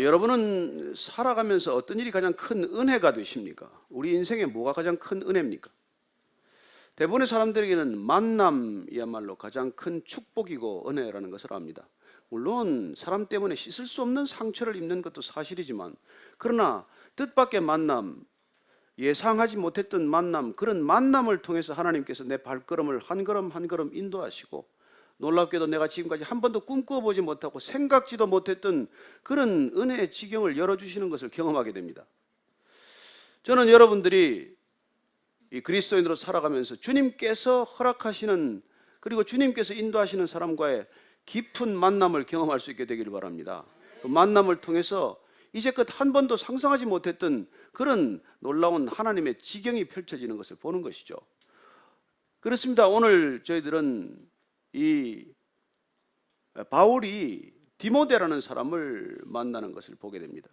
여러분은 살아가면서 어떤 일이 가장 큰 은혜가 되십니까? 우리 인생에 뭐가 가장 큰 은혜입니까? 대부분의 사람들에게는 만남이야말로 가장 큰 축복이고 은혜라는 것을 압니다. 물론 사람 때문에 씻을 수 없는 상처를 입는 것도 사실이지만, 그러나 뜻밖의 만남, 예상하지 못했던 만남, 그런 만남을 통해서 하나님께서 내 발걸음을 한 걸음 한 걸음 인도하시고, 놀랍게도 내가 지금까지 한 번도 꿈꿔보지 못하고 생각지도 못했던 그런 은혜의 지경을 열어주시는 것을 경험하게 됩니다. 저는 여러분들이 이 그리스도인으로 살아가면서 주님께서 허락하시는, 그리고 주님께서 인도하시는 사람과의 깊은 만남을 경험할 수 있게 되기를 바랍니다. 그 만남을 통해서 이제껏 한 번도 상상하지 못했던 그런 놀라운 하나님의 지경이 펼쳐지는 것을 보는 것이죠. 그렇습니다. 오늘 저희들은 이 바울이 디모데라는 사람을 만나는 것을 보게 됩니다.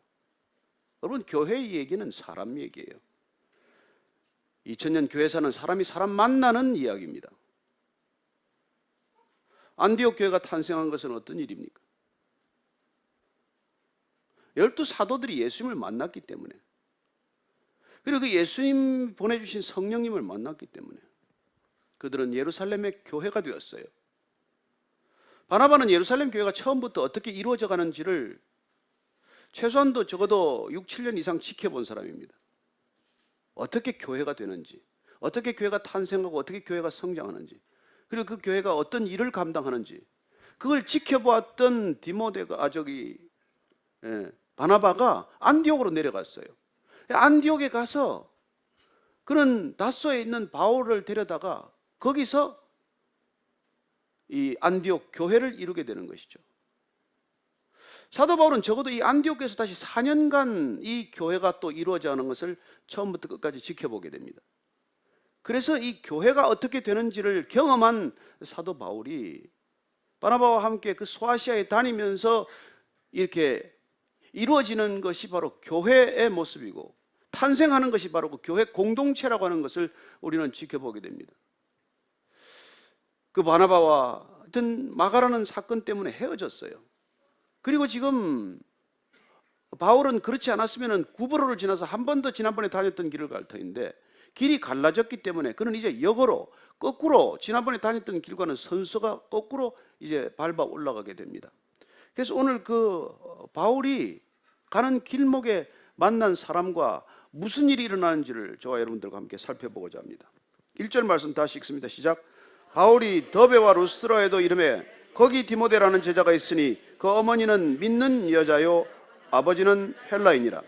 여러분, 교회의 얘기는 사람 얘기예요. 2000년 교회사는 사람이 사람 만나는 이야기입니다. 안디옥 교회가 탄생한 것은 어떤 일입니까? 12사도들이 예수님을 만났기 때문에, 그리고 그 예수님 보내주신 성령님을 만났기 때문에 그들은 예루살렘의 교회가 되었어요. 바나바는 예루살렘 교회가 처음부터 어떻게 이루어져 가는지를 최소한도 적어도 6, 7년 이상 지켜본 사람입니다. 어떻게 교회가 되는지, 어떻게 교회가 탄생하고 어떻게 교회가 성장하는지, 그리고 그 교회가 어떤 일을 감당하는지, 그걸 지켜보았던 바나바가 안디옥으로 내려갔어요. 안디옥에 가서 그는 다소에 있는 바울을 데려다가 거기서 이 안디옥 교회를 이루게 되는 것이죠. 사도 바울은 적어도 이 안디옥에서 다시 4년간 이 교회가 또 이루어져 가는 것을 처음부터 끝까지 지켜보게 됩니다. 그래서 이 교회가 어떻게 되는지를 경험한 사도 바울이 바나바와 함께 그 소아시아에 다니면서 이렇게 이루어지는 것이 바로 교회의 모습이고, 탄생하는 것이 바로 그 교회 공동체라고 하는 것을 우리는 지켜보게 됩니다. 그 바나바와 하여튼 마가라는 사건 때문에 헤어졌어요. 그리고 지금 바울은 그렇지 않았으면 구브로를 지나서 한 번 더 지난번에 다녔던 길을 갈 터인데, 길이 갈라졌기 때문에 그는 이제 역으로 거꾸로 지난번에 다녔던 길과는 선수가 거꾸로 이제 밟아 올라가게 됩니다. 그래서 오늘 그 바울이 가는 길목에 만난 사람과 무슨 일이 일어나는지를 저와 여러분들과 함께 살펴보고자 합니다. 1절 말씀 다시 읽습니다. 시작. 바울이 더베와 루스트라에도 이르매 거기 디모데라는 제자가 있으니 그 어머니는 믿는 여자요 아버지는 헬라인이라.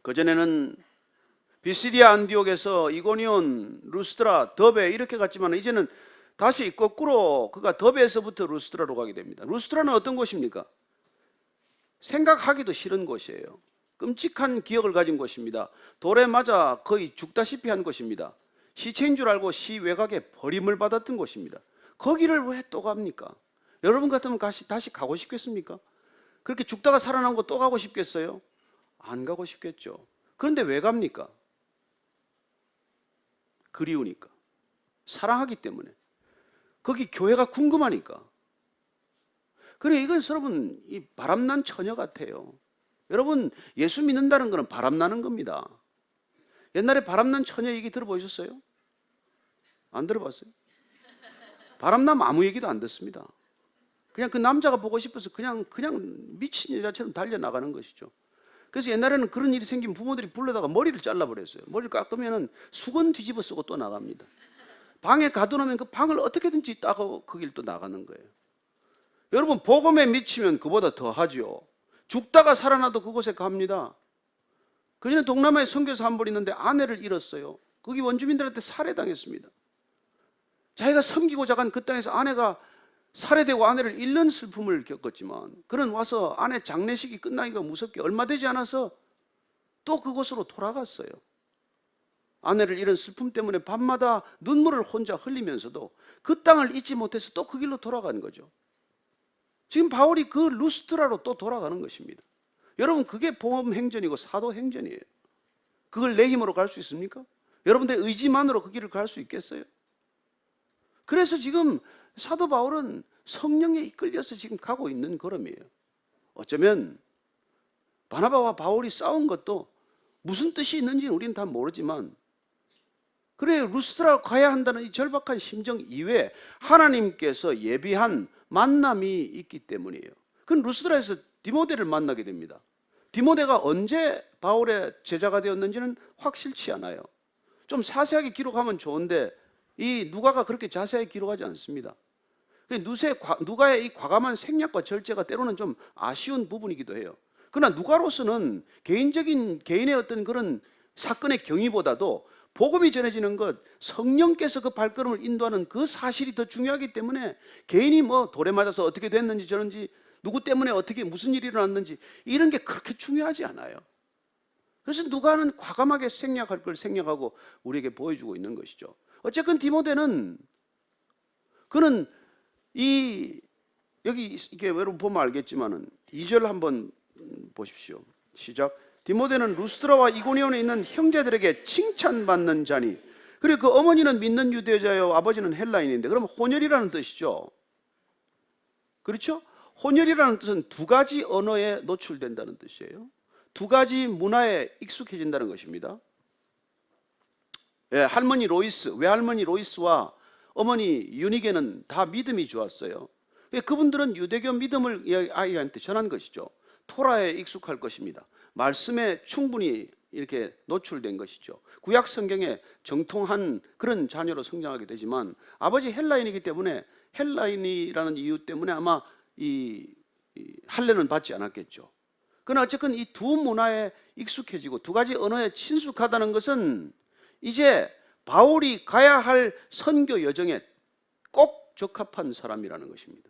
그전에는 비시디아 안디옥에서 이고니온, 루스트라, 더베 이렇게 갔지만 이제는 다시 거꾸로 그가 더베에서부터 루스트라로 가게 됩니다. 루스트라는 어떤 곳입니까? 생각하기도 싫은 곳이에요. 끔찍한 기억을 가진 곳입니다. 돌에 맞아 거의 죽다시피 한 곳입니다. 시체인 줄 알고 시 외곽에 버림을 받았던 곳입니다. 거기를 왜 또 갑니까? 여러분 같으면 다시 가고 싶겠습니까? 그렇게 죽다가 살아난 곳 또 가고 싶겠어요? 안 가고 싶겠죠. 그런데 왜 갑니까? 그리우니까, 사랑하기 때문에, 거기 교회가 궁금하니까. 그래, 이건 여러분 이 바람난 처녀 같아요. 여러분, 예수 믿는다는 것은 바람나는 겁니다. 옛날에 바람난 처녀 얘기 들어보셨어요? 안 들어봤어요? 바람나면 아무 얘기도 안 듣습니다. 그냥 그 남자가 보고 싶어서 그냥 미친 여자처럼 달려나가는 것이죠. 그래서 옛날에는 그런 일이 생기면 부모들이 불러다가 머리를 잘라버렸어요. 머리를 깎으면 수건 뒤집어 쓰고 또 나갑니다. 방에 가둬놓으면 그 방을 어떻게든지 따고 그 길 또 나가는 거예요. 여러분, 복음에 미치면 그보다 더 하죠. 죽다가 살아나도 그곳에 갑니다. 그전에 동남아에 선교사 한 분 있는데 아내를 잃었어요. 거기 원주민들한테 살해당했습니다. 자기가 섬기고자 간 그 땅에서 아내가 살해되고 아내를 잃는 슬픔을 겪었지만, 그는 와서 아내 장례식이 끝나기가 무섭게 얼마 되지 않아서 또 그곳으로 돌아갔어요. 아내를 잃은 슬픔 때문에 밤마다 눈물을 혼자 흘리면서도 그 땅을 잊지 못해서 또 그 길로 돌아가는 거죠. 지금 바울이 그 루스트라로 또 돌아가는 것입니다. 여러분, 그게 복음 행전이고 사도 행전이에요. 그걸 내 힘으로 갈 수 있습니까? 여러분들의 의지만으로 그 길을 갈 수 있겠어요? 그래서 지금 사도 바울은 성령에 이끌려서 지금 가고 있는 걸음이에요. 어쩌면 바나바와 바울이 싸운 것도 무슨 뜻이 있는지는 우리는 다 모르지만, 그래 루스드라 가야 한다는 이 절박한 심정 이외에 하나님께서 예비한 만남이 있기 때문이에요. 그건 루스드라에서 디모데를 만나게 됩니다. 디모데가 언제 바울의 제자가 되었는지는 확실치 않아요. 좀 자세하게 기록하면 좋은데 이 누가가 그렇게 자세하게 기록하지 않습니다. 누가의 이 과감한 생략과 절제가 때로는 좀 아쉬운 부분이기도 해요. 그러나 누가로서는 개인의 어떤 그런 사건의 경위보다도 복음이 전해지는 것, 성령께서 그 발걸음을 인도하는 그 사실이 더 중요하기 때문에 개인이 뭐 돌에 맞아서 어떻게 됐는지 저런지, 누구 때문에 어떻게 무슨 일이 일어났는지 이런 게 그렇게 중요하지 않아요. 그래서 누가는 과감하게 생략할 걸 생략하고 우리에게 보여주고 있는 것이죠. 어쨌든 디모데는 그는 여기 이게 여러분 보면 알겠지만은 2절 한번 보십시오. 시작. 디모데는 루스드라와 이고니온에 있는 형제들에게 칭찬받는 자니, 그리고 그 어머니는 믿는 유대자요 아버지는 헬라인인데, 그러면 혼혈이라는 뜻이죠. 그렇죠? 혼혈이라는 뜻은 두 가지 언어에 노출된다는 뜻이에요. 두 가지 문화에 익숙해진다는 것입니다. 예, 할머니 로이스, 외할머니 로이스와 어머니 유니게는 다 믿음이 좋았어요. 그분들은 유대교 믿음을 아이한테 전한 것이죠. 토라에 익숙할 것입니다. 말씀에 충분히 이렇게 노출된 것이죠. 구약 성경에 정통한 그런 자녀로 성장하게 되지만, 아버지 헬라인이기 때문에 헬라인이라는 이유 때문에 아마 이 할례는 받지 않았겠죠. 그러나 어쨌든 이 두 문화에 익숙해지고 두 가지 언어에 친숙하다는 것은 이제 바울이 가야 할 선교 여정에 꼭 적합한 사람이라는 것입니다.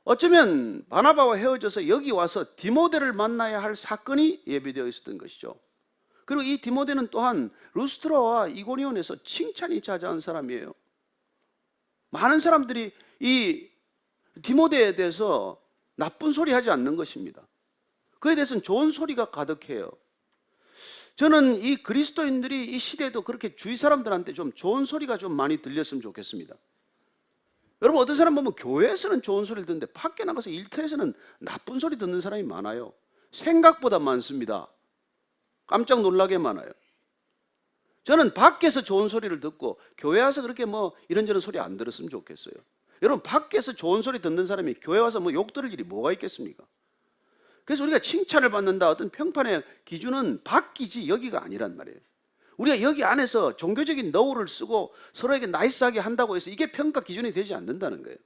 어쩌면 바나바와 헤어져서 여기 와서 디모데를 만나야 할 사건이 예비되어 있었던 것이죠. 그리고 이 디모데는 또한 루스드라와 이고니온에서 칭찬이 자자한 사람이에요. 많은 사람들이 이 디모데에 대해서 나쁜 소리 하지 않는 것입니다. 그에 대해서는 좋은 소리가 가득해요. 저는 이 그리스도인들이 이 시대에도 그렇게 주위 사람들한테 좀 좋은 소리가 좀 많이 들렸으면 좋겠습니다. 여러분, 어떤 사람 보면 교회에서는 좋은 소리를 듣는데 밖에 나가서 일터에서는 나쁜 소리 듣는 사람이 많아요. 생각보다 많습니다. 깜짝 놀라게 많아요. 저는 밖에서 좋은 소리를 듣고 교회 와서 그렇게 뭐 이런저런 소리 안 들었으면 좋겠어요. 여러분, 밖에서 좋은 소리 듣는 사람이 교회 와서 뭐 욕 들을 일이 뭐가 있겠습니까? 그래서 우리가 칭찬을 받는다, 어떤 평판의 기준은 밖이지 여기가 아니란 말이에요. 우리가 여기 안에서 종교적인 너울을 쓰고 서로에게 나이스하게 한다고 해서 이게 평가 기준이 되지 않는다는 거예요.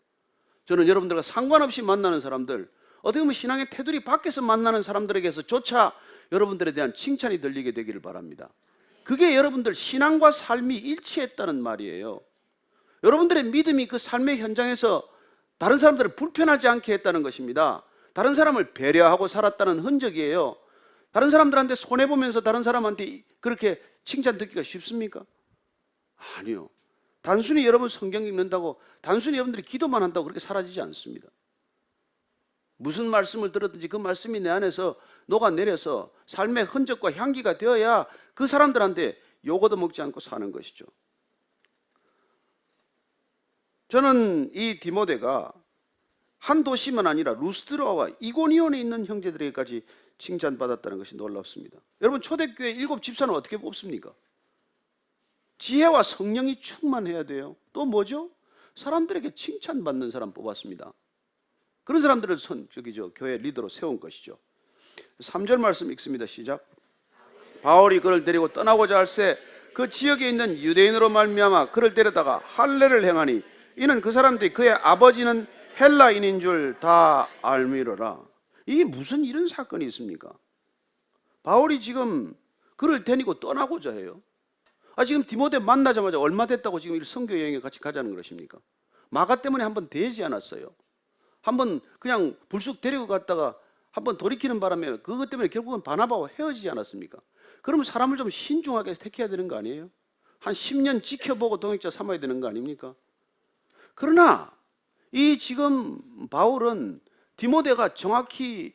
저는 여러분들과 상관없이 만나는 사람들, 어떻게 보면 신앙의 테두리 밖에서 만나는 사람들에게서조차 여러분들에 대한 칭찬이 들리게 되기를 바랍니다. 그게 여러분들 신앙과 삶이 일치했다는 말이에요. 여러분들의 믿음이 그 삶의 현장에서 다른 사람들을 불편하지 않게 했다는 것입니다. 다른 사람을 배려하고 살았다는 흔적이에요. 다른 사람들한테 손해보면서 다른 사람한테 그렇게 칭찬 듣기가 쉽습니까? 아니요. 단순히 여러분 성경 읽는다고, 단순히 여러분들이 기도만 한다고 그렇게 사라지지 않습니다. 무슨 말씀을 들었든지 그 말씀이 내 안에서 녹아내려서 삶의 흔적과 향기가 되어야 그 사람들한테 욕 얻어먹지 않고 사는 것이죠. 저는 이 디모데가 한 도시만 아니라 루스드라와 이고니온에 있는 형제들에게까지 칭찬받았다는 것이 놀랍습니다. 여러분, 초대교회 7 집사는 어떻게 뽑습니까? 지혜와 성령이 충만해야 돼요. 또 뭐죠? 사람들에게 칭찬받는 사람 뽑았습니다. 그런 사람들을 교회 리더로 세운 것이죠. 3절 말씀 읽습니다. 시작. 바울이 그를 데리고 떠나고자 할새 그 지역에 있는 유대인으로 말미암아 그를 데려다가 할례를 행하니 이는 그 사람들이 그의 아버지는 헬라인인 줄 다 알미러라. 이게 무슨 이런 사건이 있습니까? 바울이 지금 그를 데리고 떠나고자 해요. 지금 디모데 만나자마자 얼마 됐다고 지금 선교 여행에 같이 가자는 것입니까? 마가 때문에 한번 대지 않았어요. 한번 그냥 불쑥 데리고 갔다가 한번 돌이키는 바람에 그것 때문에 결국은 바나바와 헤어지지 않았습니까? 그러면 사람을 좀 신중하게 택해야 되는 거 아니에요? 한 10년 지켜보고 동역자 삼아야 되는 거 아닙니까? 그러나 이 지금 바울은 디모데가 정확히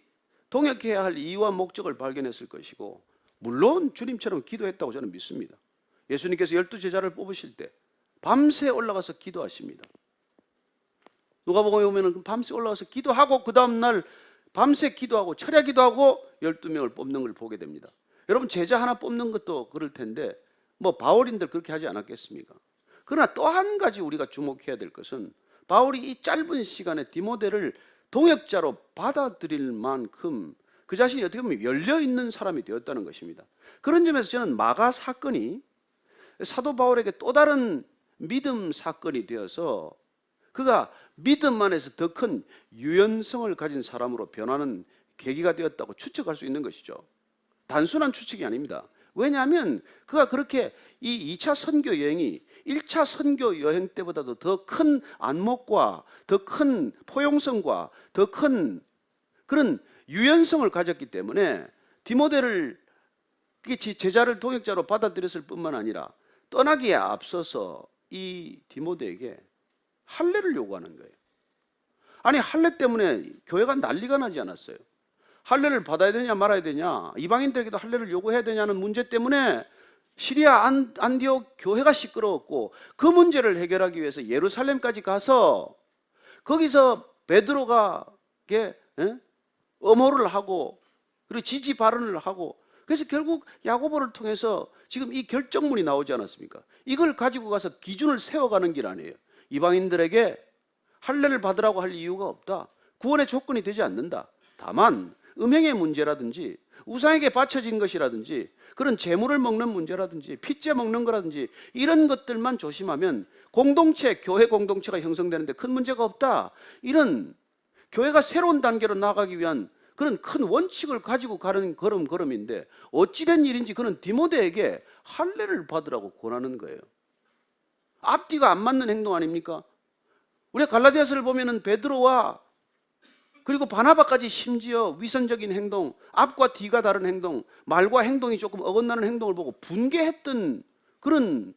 동역해야 할 이유와 목적을 발견했을 것이고, 물론 주님처럼 기도했다고 저는 믿습니다. 예수님께서 12제자를 뽑으실 때 밤새 올라가서 기도하십니다. 누가복음에 보면 밤새 올라가서 기도하고 그 다음 날 밤새 기도하고 철야 기도하고 12명을 뽑는 걸 보게 됩니다. 여러분 제자 하나 뽑는 것도 그럴 텐데 뭐 바울인들 그렇게 하지 않았겠습니까? 그러나 또 한 가지 우리가 주목해야 될 것은 바울이 이 짧은 시간에 디모데를 동역자로 받아들일 만큼 그 자신이 어떻게 보면 열려있는 사람이 되었다는 것입니다. 그런 점에서 저는 마가 사건이 사도 바울에게 또 다른 믿음 사건이 되어서 그가 믿음 안에서 더 큰 유연성을 가진 사람으로 변하는 계기가 되었다고 추측할 수 있는 것이죠. 단순한 추측이 아닙니다. 왜냐하면 그가 그렇게 이 2차 선교 여행이 1차 선교 여행 때보다도 더 큰 안목과 더 큰 포용성과 더 큰 그런 유연성을 가졌기 때문에 디모데를 제자를 동역자로 받아들였을 뿐만 아니라 떠나기에 앞서서 이 디모데에게 할례를 요구하는 거예요. 아니 할례 때문에 교회가 난리가 나지 않았어요. 할례를 받아야 되냐 말아야 되냐, 이방인들에게도 할례를 요구해야 되냐는 문제 때문에 시리아 안디옥 교회가 시끄러웠고 그 문제를 해결하기 위해서 예루살렘까지 가서 거기서 베드로가 엄호를 하고 그리고 지지 발언을 하고 그래서 결국 야고보를 통해서 지금 이 결정문이 나오지 않았습니까? 이걸 가지고 가서 기준을 세워가는 길 아니에요. 이방인들에게 할례를 받으라고 할 이유가 없다. 구원의 조건이 되지 않는다. 다만 음행의 문제라든지 우상에게 바쳐진 것이라든지 그런 재물을 먹는 문제라든지 핏째 먹는 거라든지 이런 것들만 조심하면 공동체, 교회 공동체가 형성되는데 큰 문제가 없다. 이런 교회가 새로운 단계로 나아가기 위한 그런 큰 원칙을 가지고 가는 걸음인데 어찌된 일인지 그는 디모데에게 할례를 받으라고 권하는 거예요. 앞뒤가 안 맞는 행동 아닙니까? 우리가 갈라디아서를 보면은 베드로와 그리고 바나바까지 심지어 위선적인 행동, 앞과 뒤가 다른 행동, 말과 행동이 조금 어긋나는 행동을 보고 분개했던 그런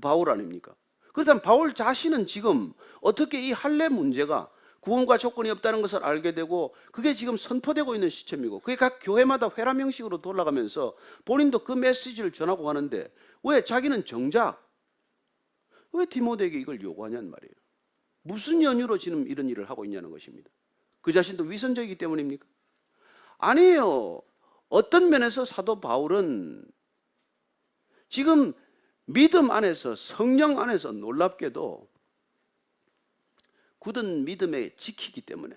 바울 아닙니까? 그렇다면 바울 자신은 지금 어떻게 이 할례 문제가 구원과 조건이 없다는 것을 알게 되고 그게 지금 선포되고 있는 시점이고 그게 각 교회마다 회람 형식으로 돌아가면서 본인도 그 메시지를 전하고 가는데 왜 자기는 정작 왜 디모데에게 이걸 요구하냐는 말이에요. 무슨 연유로 지금 이런 일을 하고 있냐는 것입니다. 그 자신도 위선적이기 때문입니까? 아니에요. 어떤 면에서 사도 바울은 지금 믿음 안에서 성령 안에서 놀랍게도 굳은 믿음에 지키기 때문에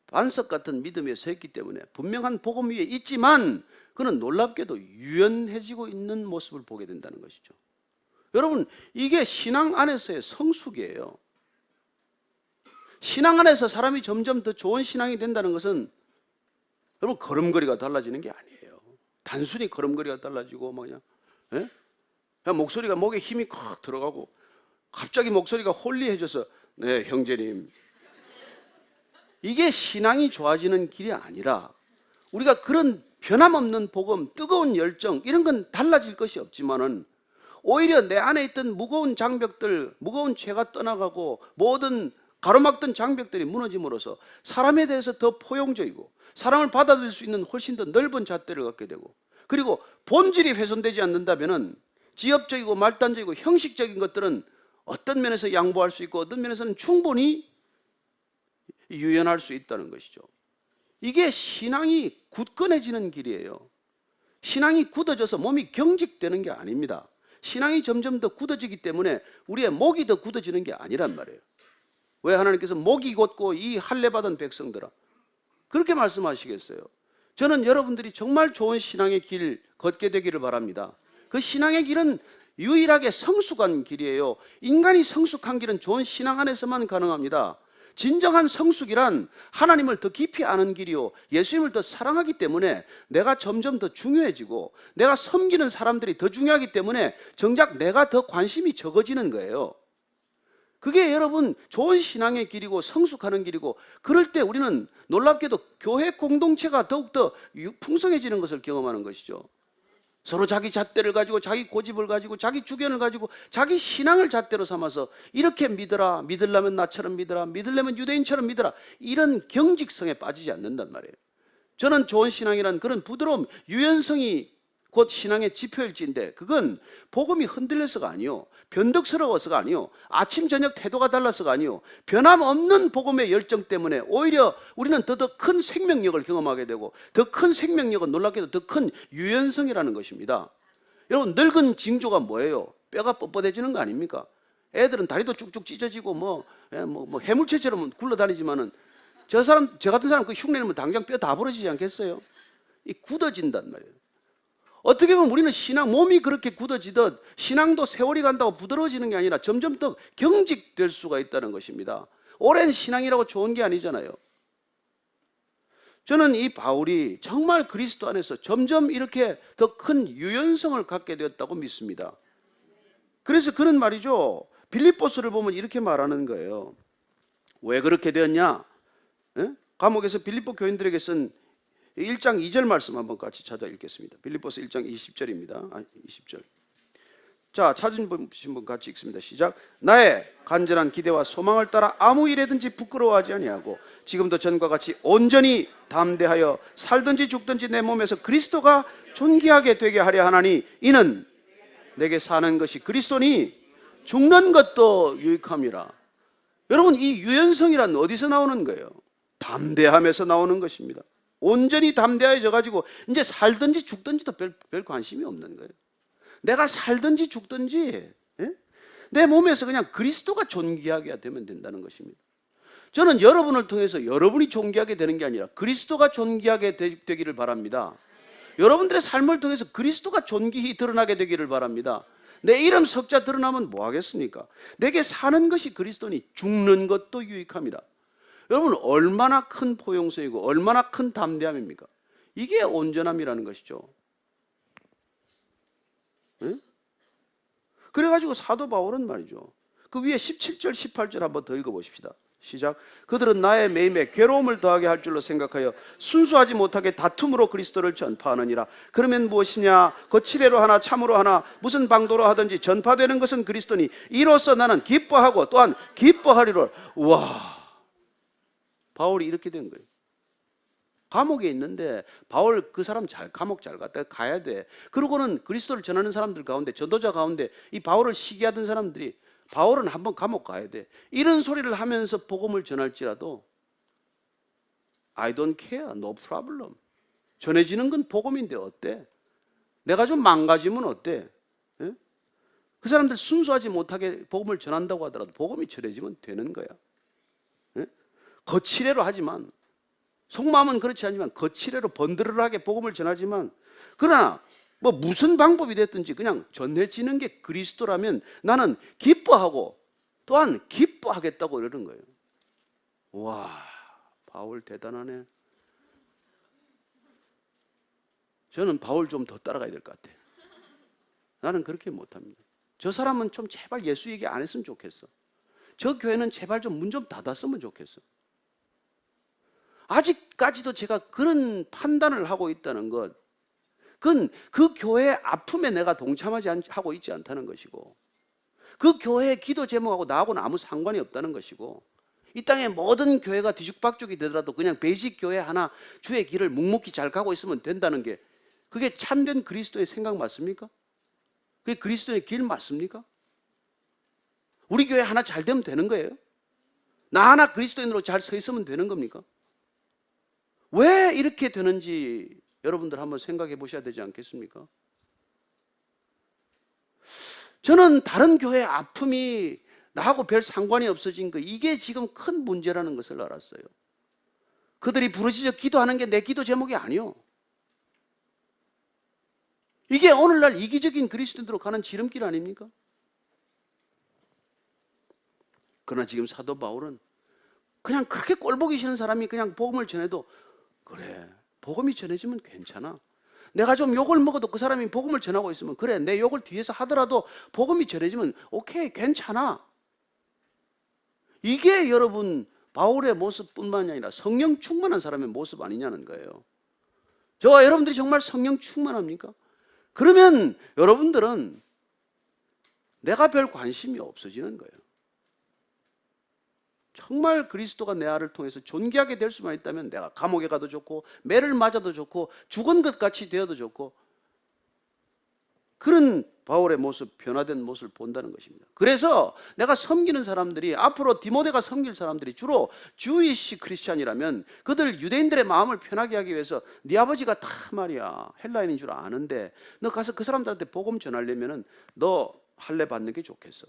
반석 같은 믿음에 서 있기 때문에 분명한 복음 위에 있지만 그는 놀랍게도 유연해지고 있는 모습을 보게 된다는 것이죠. 여러분 이게 신앙 안에서의 성숙이에요. 신앙 안에서 사람이 점점 더 좋은 신앙이 된다는 것은 여러분 걸음걸이가 달라지는 게 아니에요. 단순히 걸음걸이가 달라지고 그냥 목소리가 목에 힘이 콱 들어가고 갑자기 목소리가 홀리해져서 네 형제님 이게 신앙이 좋아지는 길이 아니라 우리가 그런 변함없는 복음, 뜨거운 열정 이런 건 달라질 것이 없지만은 오히려 내 안에 있던 무거운 장벽들, 무거운 죄가 떠나가고 모든 가로막던 장벽들이 무너짐으로써 사람에 대해서 더 포용적이고 사랑을 받아들일 수 있는 훨씬 더 넓은 잣대를 갖게 되고 그리고 본질이 훼손되지 않는다면은 지엽적이고 말단적이고 형식적인 것들은 어떤 면에서 양보할 수 있고 어떤 면에서는 충분히 유연할 수 있다는 것이죠. 이게 신앙이 굳건해지는 길이에요. 신앙이 굳어져서 몸이 경직되는 게 아닙니다. 신앙이 점점 더 굳어지기 때문에 우리의 목이 더 굳어지는 게 아니란 말이에요. 왜 하나님께서 목이 곧고 이 할례 받은 백성들아 그렇게 말씀하시겠어요? 저는 여러분들이 정말 좋은 신앙의 길 걷게 되기를 바랍니다. 그 신앙의 길은 유일하게 성숙한 길이에요. 인간이 성숙한 길은 좋은 신앙 안에서만 가능합니다. 진정한 성숙이란 하나님을 더 깊이 아는 길이요 예수님을 더 사랑하기 때문에 내가 점점 더 중요해지고 내가 섬기는 사람들이 더 중요하기 때문에 정작 내가 더 관심이 적어지는 거예요. 그게 여러분 좋은 신앙의 길이고 성숙하는 길이고 그럴 때 우리는 놀랍게도 교회 공동체가 더욱더 풍성해지는 것을 경험하는 것이죠. 서로 자기 잣대를 가지고 자기 고집을 가지고 자기 주견을 가지고 자기 신앙을 잣대로 삼아서 이렇게 믿어라, 믿으려면 나처럼 믿어라, 믿으려면 유대인처럼 믿어라 이런 경직성에 빠지지 않는단 말이에요. 저는 좋은 신앙이란 그런 부드러움, 유연성이 곧 신앙의 지표일지인데 그건 복음이 흔들려서가 아니요, 변덕스러워서가 아니요, 아침 저녁 태도가 달라서가 아니요, 변함없는 복음의 열정 때문에 오히려 우리는 더 큰 생명력을 경험하게 되고, 더 큰 생명력은 놀랍게도 더 큰 유연성이라는 것입니다. 여러분, 늙은 징조가 뭐예요? 뼈가 뻣뻣해지는 거 아닙니까? 애들은 다리도 쭉쭉 찢어지고 뭐 해물채처럼 굴러다니지만은 저 같은 사람 그 흉내내면 당장 뼈 다 부러지지 않겠어요? 이 굳어진단 말이에요. 어떻게 보면 우리는 신앙, 몸이 그렇게 굳어지듯 신앙도 세월이 간다고 부드러워지는 게 아니라 점점 더 경직될 수가 있다는 것입니다. 오랜 신앙이라고 좋은 게 아니잖아요. 저는 이 바울이 정말 그리스도 안에서 점점 이렇게 더 큰 유연성을 갖게 되었다고 믿습니다. 그래서 그는 말이죠, 빌립보서를 보면 이렇게 말하는 거예요. 왜 그렇게 되었냐? 예? 감옥에서 빌립보 교인들에게 쓴 1장 2절 말씀 한번 같이 찾아 읽겠습니다. 빌립보서 1장 20절입니다. 20절. 자, 찾으신 분 같이 읽습니다. 시작. 나의 간절한 기대와 소망을 따라 아무 일에든지 부끄러워하지 아니하고 지금도 전과 같이 온전히 담대하여 살든지 죽든지 내 몸에서 그리스도가 존귀하게 되게 하려 하나니 이는 내게 사는 것이 그리스도니 죽는 것도 유익함이라. 여러분, 이 유연성이란 어디서 나오는 거예요? 담대함에서 나오는 것입니다. 온전히 담대해져 가지고 이제 살든지 죽든지도 별 관심이 없는 거예요. 내가 살든지 죽든지 내 몸에서 그냥 그리스도가 존귀하게 되면 된다는 것입니다. 저는 여러분을 통해서 여러분이 존귀하게 되는 게 아니라 그리스도가 존귀하게 되기를 바랍니다. 여러분들의 삶을 통해서 그리스도가 존귀히 드러나게 되기를 바랍니다. 내 이름 석자 드러나면 뭐 하겠습니까? 내게 사는 것이 그리스도니 죽는 것도 유익함이라. 여러분, 얼마나 큰 포용성이고 얼마나 큰 담대함입니까? 이게 온전함이라는 것이죠. 네? 그래가지고 사도 바울은 말이죠, 그 위에 17절 18절 한번 더 읽어보십시다. 시작. 그들은 나의 매임에 괴로움을 더하게 할 줄로 생각하여 순수하지 못하게 다툼으로 그리스도를 전파하느니라. 그러면 무엇이냐? 거칠애로 하나 참으로 하나 무슨 방도로 하든지 전파되는 것은 그리스도니 이로써 나는 기뻐하고 또한 기뻐하리로. 와, 바울이 이렇게 된 거예요. 감옥에 있는데 바울 그 사람 감옥 잘 갔다 가야 돼. 그러고는 그리스도를 전하는 사람들 가운데, 전도자 가운데 이 바울을 시기하던 사람들이 바울은 한번 감옥 가야 돼, 이런 소리를 하면서 복음을 전할지라도 I don't care, no problem. 전해지는 건 복음인데 어때? 내가 좀 망가지면 어때? 예? 그 사람들 순수하지 못하게 복음을 전한다고 하더라도 복음이 전해지면 되는 거야. 예? 거칠애로 하지만, 속마음은 그렇지 않지만 거칠애로 번드르르하게 복음을 전하지만, 그러나 뭐 무슨 방법이 됐든지 그냥 전해지는 게 그리스도라면 나는 기뻐하고 또한 기뻐하겠다고 이러는 거예요. 와, 바울 대단하네. 저는 바울 좀 더 따라가야 될 것 같아. 나는 그렇게 못합니다. 저 사람은 좀 제발 예수 얘기 안 했으면 좋겠어. 저 교회는 제발 좀 문 좀 닫았으면 좋겠어. 아직까지도 제가 그런 판단을 하고 있다는 것, 그건 그 교회의 아픔에 내가 동참하지 하고 있지 않다는 것이고, 그 교회의 기도 제목하고 나하고는 아무 상관이 없다는 것이고, 이 땅의 모든 교회가 뒤죽박죽이 되더라도 그냥 베이직 교회 하나 주의 길을 묵묵히 잘 가고 있으면 된다는 게, 그게 참된 그리스도의 생각 맞습니까? 그게 그리스도의 길 맞습니까? 우리 교회 하나 잘 되면 되는 거예요? 나 하나 그리스도인으로 잘 서 있으면 되는 겁니까? 왜 이렇게 되는지 여러분들 한번 생각해 보셔야 되지 않겠습니까? 저는 다른 교회의 아픔이 나하고 별 상관이 없어진 거, 이게 지금 큰 문제라는 것을 알았어요. 그들이 부르짖어 기도하는 게 내 기도 제목이 아니요, 이게 오늘날 이기적인 그리스도인으로 가는 지름길 아닙니까? 그러나 지금 사도 바울은 그냥 그렇게 꼴보기 싫은 사람이 그냥 복음을 전해도, 그래, 복음이 전해지면 괜찮아. 내가 좀 욕을 먹어도 그 사람이 복음을 전하고 있으면, 그래, 내 욕을 뒤에서 하더라도 복음이 전해지면 오케이, 괜찮아. 이게 여러분 바울의 모습뿐만이 아니라 성령 충만한 사람의 모습 아니냐는 거예요. 저와 여러분들이 정말 성령 충만합니까? 그러면 여러분들은 내가 별 관심이 없어지는 거예요. 정말 그리스도가 내 아를 통해서 존귀하게 될 수만 있다면 내가 감옥에 가도 좋고 매를 맞아도 좋고 죽은 것 같이 되어도 좋고, 그런 바울의 모습, 변화된 모습을 본다는 것입니다. 그래서 내가 섬기는 사람들이, 앞으로 디모데가 섬길 사람들이 주로 주이시 크리스찬이라면 그들 유대인들의 마음을 편하게 하기 위해서 네 아버지가 다 말이야 헬라인인 줄 아는데 너 가서 그 사람들한테 복음 전하려면은 너 할례 받는 게 좋겠어.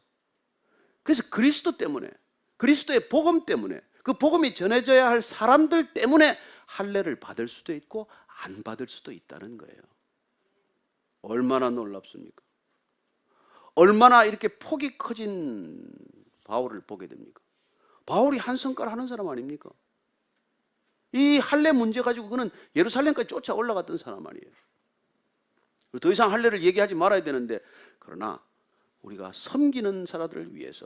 그래서 그리스도 때문에, 그리스도의 복음 때문에, 그 복음이 전해져야 할 사람들 때문에 할례를 받을 수도 있고 안 받을 수도 있다는 거예요. 얼마나 놀랍습니까? 얼마나 이렇게 폭이 커진 바울을 보게 됩니까? 바울이 한 성깔 하는 사람 아닙니까? 이 할례 문제 가지고 그는 예루살렘까지 쫓아 올라갔던 사람 아니에요. 더 이상 할례를 얘기하지 말아야 되는데, 그러나 우리가 섬기는 사람들을 위해서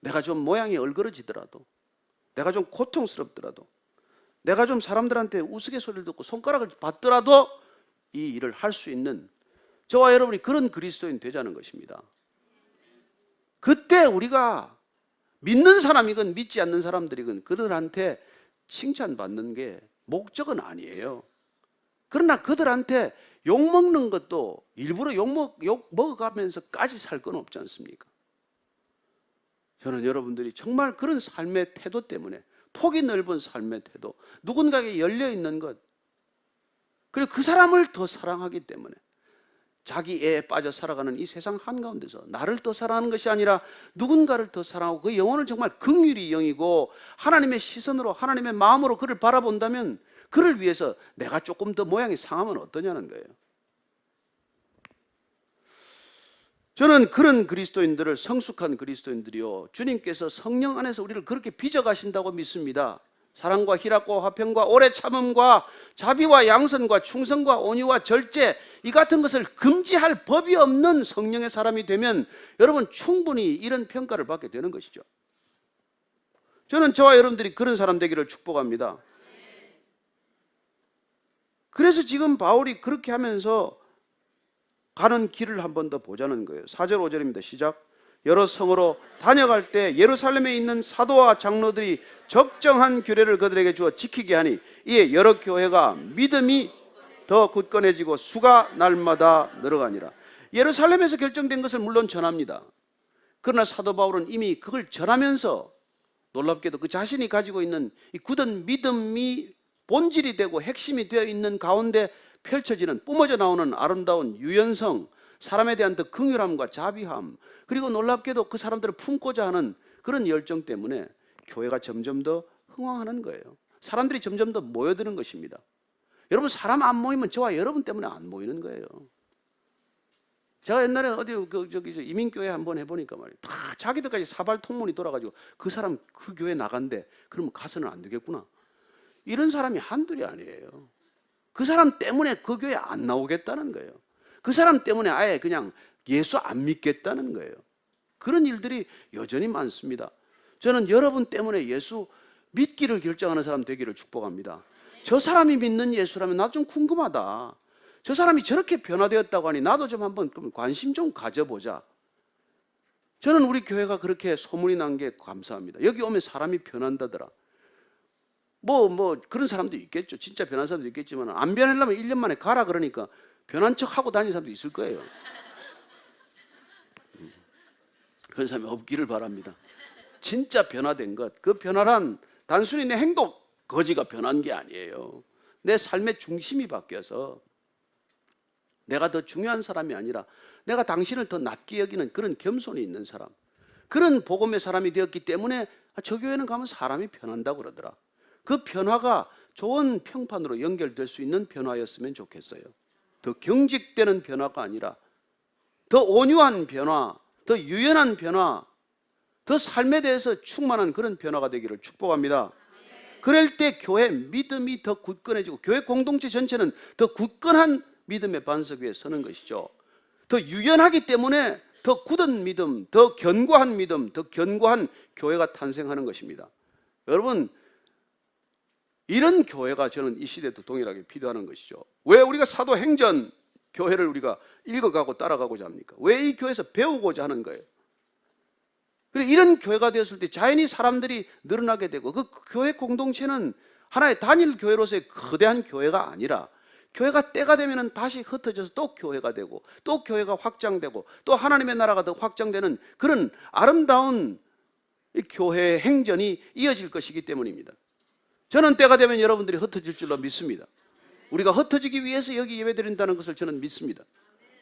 내가 좀 모양이 얼그러지더라도, 내가 좀 고통스럽더라도, 내가 좀 사람들한테 우스갯소리를 듣고 손가락을 받더라도 이 일을 할 수 있는 저와 여러분이 그런 그리스도인 되자는 것입니다. 그때 우리가 믿는 사람이건 믿지 않는 사람들이건 그들한테 칭찬받는 게 목적은 아니에요. 그러나 그들한테 욕먹는 것도 일부러 욕 먹어가면서까지 살 건 없지 않습니까? 저는 여러분들이 정말 그런 삶의 태도 때문에, 폭이 넓은 삶의 태도, 누군가에게 열려있는 것, 그리고 그 사람을 더 사랑하기 때문에 자기 애에 빠져 살아가는 이 세상 한가운데서 나를 더 사랑하는 것이 아니라 누군가를 더 사랑하고 그 영혼을 정말 긍휼히 여기고 하나님의 시선으로, 하나님의 마음으로 그를 바라본다면 그를 위해서 내가 조금 더 모양이 상하면 어떠냐는 거예요. 저는 그런 그리스도인들을, 성숙한 그리스도인들이요, 주님께서 성령 안에서 우리를 그렇게 빚어가신다고 믿습니다. 사랑과 희락과 화평과 오래 참음과 자비와 양선과 충성과 온유와 절제, 이 같은 것을 금지할 법이 없는 성령의 사람이 되면 여러분 충분히 이런 평가를 받게 되는 것이죠. 저는 저와 여러분들이 그런 사람 되기를 축복합니다. 그래서 지금 바울이 그렇게 하면서 가는 길을 한 번 더 보자는 거예요. 4절 5절입니다. 시작. 여러 성으로 다녀갈 때 예루살렘에 있는 사도와 장로들이 적정한 규례를 그들에게 주어 지키게 하니 이에 여러 교회가 믿음이 더 굳건해지고 수가 날마다 늘어가니라. 예루살렘에서 결정된 것을 물론 전합니다. 그러나 사도 바울은 이미 그걸 전하면서 놀랍게도 그 자신이 가지고 있는 이 굳은 믿음이 본질이 되고 핵심이 되어 있는 가운데 펼쳐지는, 뿜어져 나오는 아름다운 유연성, 사람에 대한 더 긍휼함과 자비함, 그리고 놀랍게도 그 사람들을 품고자 하는 그런 열정 때문에 교회가 점점 더 흥왕하는 거예요. 사람들이 점점 더 모여드는 것입니다. 여러분, 사람 안 모이면 저와 여러분 때문에 안 모이는 거예요. 제가 옛날에 어디 이민교회 한번 해보니까 말이에요, 다 자기들까지 사발 통문이 돌아가지고 그 사람 그 교회 나간대. 그러면 가서는 안 되겠구나. 이런 사람이 한둘이 아니에요. 그 사람 때문에 그 교회 안 나오겠다는 거예요. 그 사람 때문에 아예 그냥 예수 안 믿겠다는 거예요. 그런 일들이 여전히 많습니다. 저는 여러분 때문에 예수 믿기를 결정하는 사람 되기를 축복합니다. 저 사람이 믿는 예수라면 나 좀 궁금하다. 저 사람이 저렇게 변화되었다고 하니 나도 좀 한번 관심 좀 가져보자. 저는 우리 교회가 그렇게 소문이 난 게 감사합니다. 여기 오면 사람이 변한다더라. 그런 사람도 있겠죠. 진짜 변한 사람도 있겠지만 안 변하려면 1년 만에 가라 그러니까 변한 척 하고 다니는 사람도 있을 거예요. 그런 사람이 없기를 바랍니다. 진짜 변화된 것, 그 변화란 단순히 내 행동 거지가 변한 게 아니에요. 내 삶의 중심이 바뀌어서 내가 더 중요한 사람이 아니라 내가 당신을 더 낮게 여기는 그런 겸손이 있는 사람, 그런 복음의 사람이 되었기 때문에 저 교회는 가면 사람이 변한다고 그러더라. 그 변화가 좋은 평판으로 연결될 수 있는 변화였으면 좋겠어요. 더 경직되는 변화가 아니라 더 온유한 변화, 더 유연한 변화, 더 삶에 대해서 충만한 그런 변화가 되기를 축복합니다. 그럴 때 교회 믿음이 더 굳건해지고 교회 공동체 전체는 더 굳건한 믿음의 반석 위에 서는 것이죠. 더 유연하기 때문에 더 굳은 믿음, 더 견고한 믿음, 더 견고한 교회가 탄생하는 것입니다. 여러분, 이런 교회가 저는 이 시대도 동일하게 필요하는 것이죠. 왜 우리가 사도행전 교회를 우리가 읽어가고 따라가고자 합니까? 왜 이 교회에서 배우고자 하는 거예요? 그리고 이런 교회가 되었을 때 자연히 사람들이 늘어나게 되고 그 교회 공동체는 하나의 단일 교회로서의 거대한 교회가 아니라 교회가 때가 되면 다시 흩어져서 또 교회가 되고 또 교회가 확장되고 또 하나님의 나라가 더 확장되는 그런 아름다운 이 교회의 행전이 이어질 것이기 때문입니다. 저는 때가 되면 여러분들이 흩어질 줄로 믿습니다. 우리가 흩어지기 위해서 여기 예배드린다는 것을 저는 믿습니다.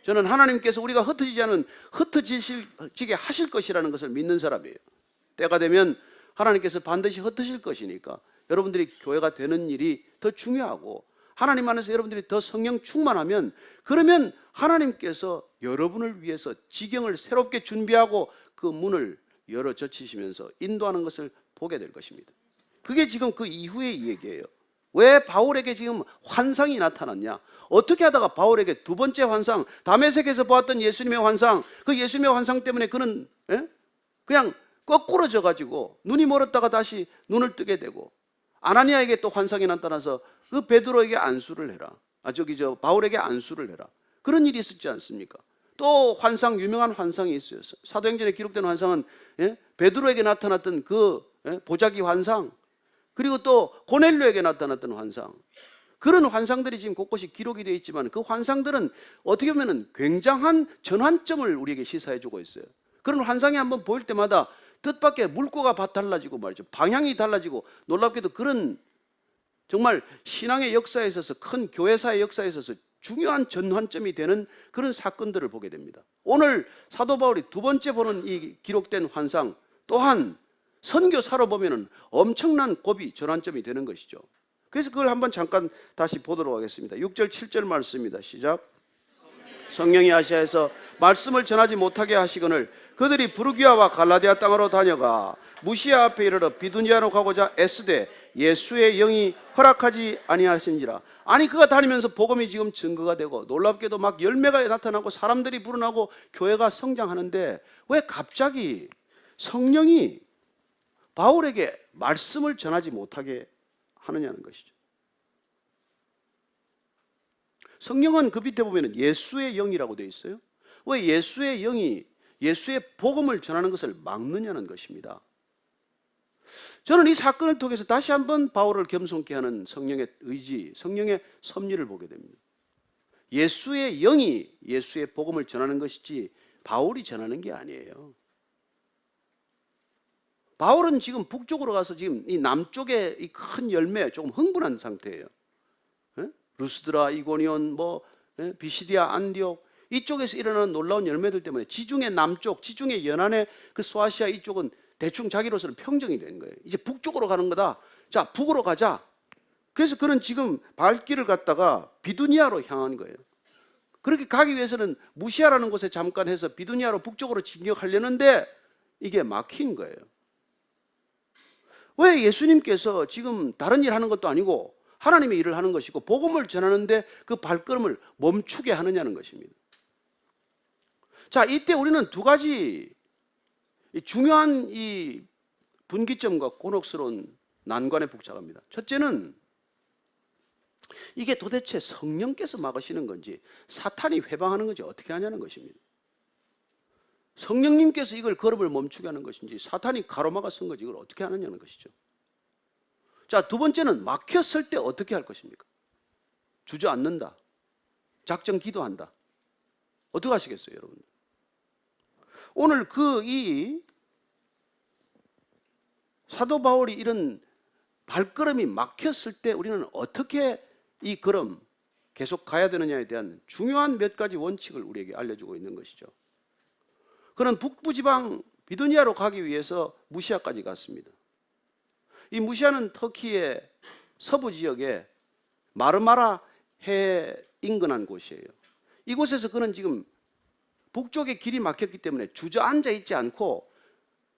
저는 하나님께서 우리가 흩어지지 않은 흩어지게 하실 것이라는 것을 믿는 사람이에요. 때가 되면 하나님께서 반드시 흩으실 것이니까 여러분들이 교회가 되는 일이 더 중요하고 하나님 안에서 여러분들이 더 성령 충만하면 그러면 하나님께서 여러분을 위해서 지경을 새롭게 준비하고 그 문을 열어 젖히시면서 인도하는 것을 보게 될 것입니다. 그게 지금 그 이후의 얘기예요. 왜 바울에게 지금 환상이 나타났냐? 어떻게 하다가 바울에게 두 번째 환상, 다메섹에서 보았던 예수님의 환상, 그 예수님의 환상 때문에 그는 그냥 거꾸로 져가지고 눈이 멀었다가 다시 눈을 뜨게 되고 아나니아에게 또 환상이 나타나서 그 베드로에게 안수를 해라. 바울에게 안수를 해라. 그런 일이 있었지 않습니까? 또 환상, 유명한 환상이 있어요. 사도행전에 기록된 환상은 베드로에게 나타났던 그 보자기 환상, 그리고 또 고넬료에게 나타났던 환상, 그런 환상들이 지금 곳곳이 기록이 되어 있지만 그 환상들은 어떻게 보면 굉장한 전환점을 우리에게 시사해주고 있어요. 그런 환상이 한번 보일 때마다 뜻밖의 물꼬가 달라지고 말이죠. 방향이 달라지고 놀랍게도 그런 정말 신앙의 역사에 있어서 큰 교회사의 역사에 있어서 중요한 전환점이 되는 그런 사건들을 보게 됩니다. 오늘 사도 바울이 두 번째 보는 이 기록된 환상 또한 선교사로 보면은 엄청난 고비 전환점이 되는 것이죠. 그래서 그걸 한번 잠깐 다시 보도록 하겠습니다. 6절 7절 말씀입니다. 시작. 성령이 아시아에서 말씀을 전하지 못하게 하시거늘 그들이 부르기아와 갈라디아 땅으로 다녀가 무시아 앞에 이르러 비두니아로 가고자 애쓰되 예수의 영이 허락하지 아니하신지라. 아니 그가 다니면서 복음이 지금 증거가 되고 놀랍게도 막 열매가 나타나고 사람들이 불어나고 교회가 성장하는데 왜 갑자기 성령이 바울에게 말씀을 전하지 못하게 하느냐는 것이죠. 성령은 그 밑에 보면 예수의 영이라고 되어 있어요. 왜 예수의 영이 예수의 복음을 전하는 것을 막느냐는 것입니다. 저는 이 사건을 통해서 다시 한번 바울을 겸손케 하는 성령의 의지, 성령의 섭리를 보게 됩니다. 예수의 영이 예수의 복음을 전하는 것이지 바울이 전하는 게 아니에요. 바울은 지금 북쪽으로 가서 지금 이 남쪽의 이 큰 열매에 조금 흥분한 상태예요. 루스드라, 이고니온, 비시디아, 안디옥 이쪽에서 일어나는 놀라운 열매들 때문에 지중해 남쪽, 지중해 연안의 그 소아시아 이쪽은 대충 자기로서는 평정이 된 거예요. 이제 북쪽으로 가는 거다. 자, 북으로 가자. 그래서 그는 지금 발길을 갖다가 비두니아로 향한 거예요. 그렇게 가기 위해서는 무시아라는 곳에 잠깐 해서 비두니아로 북쪽으로 진격하려는데 이게 막힌 거예요. 왜 예수님께서 지금 다른 일 하는 것도 아니고 하나님의 일을 하는 것이고 복음을 전하는데 그 발걸음을 멈추게 하느냐는 것입니다. 자, 이때 우리는 두 가지 중요한 이 분기점과 곤혹스러운 난관에 북적합니다. 첫째는 이게 도대체 성령께서 막으시는 건지 사탄이 회방하는 건지 어떻게 하냐는 것입니다. 성령님께서 이걸 걸음을 멈추게 하는 것인지 사탄이 가로막아 쓴 건지 이걸 어떻게 하느냐는 것이죠. 자, 두 번째는 막혔을 때 어떻게 할 것입니까? 주저앉는다. 작정 기도한다. 어떻게 하시겠어요, 여러분? 오늘 이 사도 바울이 이런 발걸음이 막혔을 때 우리는 어떻게 이 걸음 계속 가야 되느냐에 대한 중요한 몇 가지 원칙을 우리에게 알려주고 있는 것이죠. 그는 북부지방 비두니아로 가기 위해서 무시아까지 갔습니다. 이 무시아는 터키의 서부 지역에 마르마라 해에 인근한 곳이에요. 이곳에서 그는 지금 북쪽에 길이 막혔기 때문에 주저앉아 있지 않고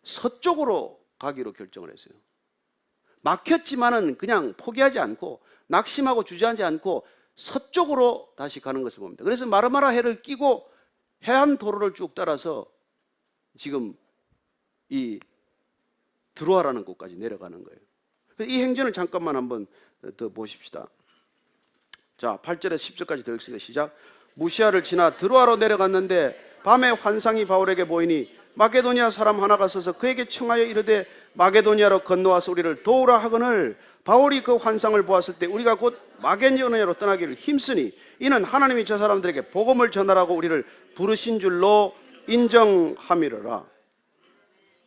서쪽으로 가기로 결정을 했어요. 막혔지만은 그냥 포기하지 않고 낙심하고 주저앉지 않고 서쪽으로 다시 가는 것을 봅니다. 그래서 마르마라 해를 끼고 해안 도로를 쭉 따라서 지금 이 드로아라는 곳까지 내려가는 거예요. 이 행전을 잠깐만 한번 더 보십시다. 자, 8절에서 10절까지 더 읽습니다. 시작. 무시아를 지나 드로아로 내려갔는데 밤에 환상이 바울에게 보이니 마게도니아 사람 하나가 서서 그에게 청하여 이르되 마게도니아로 건너와서 우리를 도우라 하거늘 바울이 그 환상을 보았을 때 우리가 곧 마게도니아로 떠나기를 힘쓰니 이는 하나님이 저 사람들에게 복음을 전하라고 우리를 부르신 줄로 인정함이로라.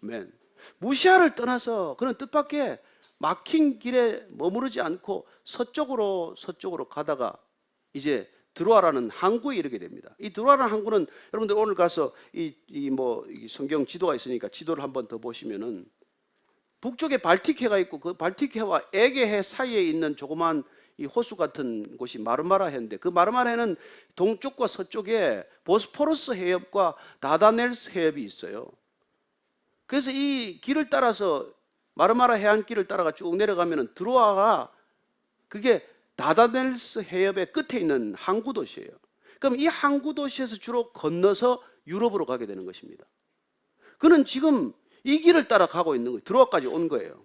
아멘. 무시아를 떠나서 그는 뜻밖의 막힌 길에 머무르지 않고 서쪽으로 가다가 이제 드로아라는 항구에 이르게 됩니다. 이 드로아라는 항구는 여러분들 오늘 가서 이 성경 지도가 있으니까 지도를 한번 더 보시면은 북쪽에 발틱해가 있고 그 발틱해와 에게해 사이에 있는 조그만 이 호수 같은 곳이 마르마라 해인데 그 마르마라 해는 동쪽과 서쪽에 보스포러스 해협과 다다넬스 해협이 있어요. 그래서 이 길을 따라서 마르마라 해안길을 따라가 쭉 내려가면은 드로아가 그게 다다넬스 해협의 끝에 있는 항구 도시예요. 그럼 이 항구 도시에서 주로 건너서 유럽으로 가게 되는 것입니다. 그는 지금 이 길을 따라 가고 있는 거예요. 드로아까지 온 거예요.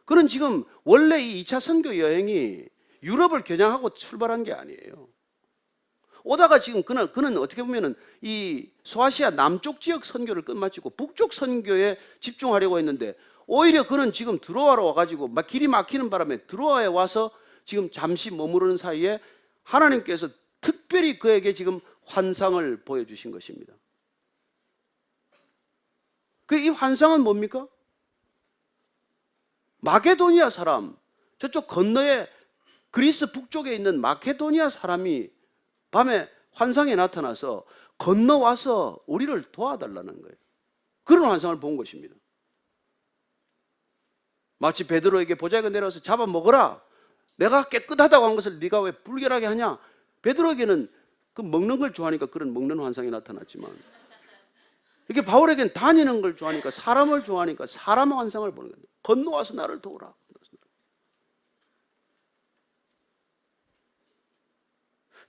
그는 지금 원래 이 2차 선교 여행이 유럽을 겨냥하고 출발한 게 아니에요. 오다가 지금 그는 어떻게 보면은 이 소아시아 남쪽 지역 선교를 끝마치고 북쪽 선교에 집중하려고 했는데 오히려 그는 지금 드로아로 와가지고 막 길이 막히는 바람에 드로아에 와서 지금 잠시 머무르는 사이에 하나님께서 특별히 그에게 지금 환상을 보여주신 것입니다. 이 환상은 뭡니까? 마게도니아 사람, 저쪽 건너에 그리스 북쪽에 있는 마케도니아 사람이 밤에 환상에 나타나서 건너와서 우리를 도와달라는 거예요. 그런 환상을 본 것입니다. 마치 베드로에게 보자기가 내려와서 잡아먹어라. 내가 깨끗하다고 한 것을 네가 왜 불결하게 하냐? 베드로에게는 그 먹는 걸 좋아하니까 그런 먹는 환상이 나타났지만 이게 바울에게는 다니는 걸 좋아하니까 사람을 좋아하니까 사람 환상을 보는 거예요. 건너와서 나를 도우라.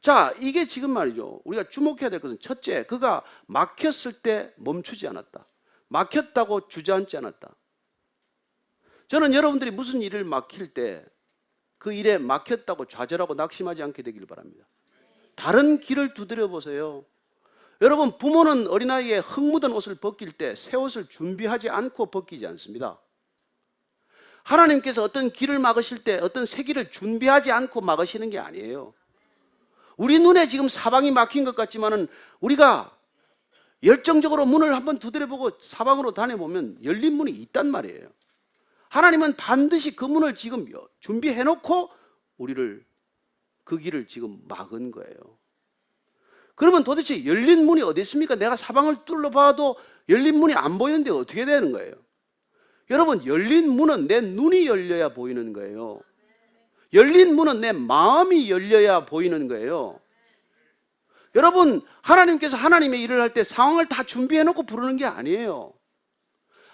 자, 이게 지금 말이죠. 우리가 주목해야 될 것은 첫째, 그가 막혔을 때 멈추지 않았다. 막혔다고 주저앉지 않았다. 저는 여러분들이 무슨 일을 막힐 때 그 일에 막혔다고 좌절하고 낙심하지 않게 되길 바랍니다. 다른 길을 두드려 보세요. 여러분, 부모는 어린아이에 흙 묻은 옷을 벗길 때 새 옷을 준비하지 않고 벗기지 않습니다. 하나님께서 어떤 길을 막으실 때 어떤 새 길을 준비하지 않고 막으시는 게 아니에요. 우리 눈에 지금 사방이 막힌 것 같지만은 우리가 열정적으로 문을 한번 두드려보고 사방으로 다녀보면 열린 문이 있단 말이에요. 하나님은 반드시 그 문을 지금 준비해놓고 우리를 그 길을 지금 막은 거예요. 그러면 도대체 열린 문이 어디 있습니까? 내가 사방을 둘러봐도 열린 문이 안 보이는데 어떻게 되는 거예요? 여러분, 열린 문은 내 눈이 열려야 보이는 거예요. 열린 문은 내 마음이 열려야 보이는 거예요. 여러분, 하나님께서 하나님의 일을 할 때 상황을 다 준비해놓고 부르는 게 아니에요.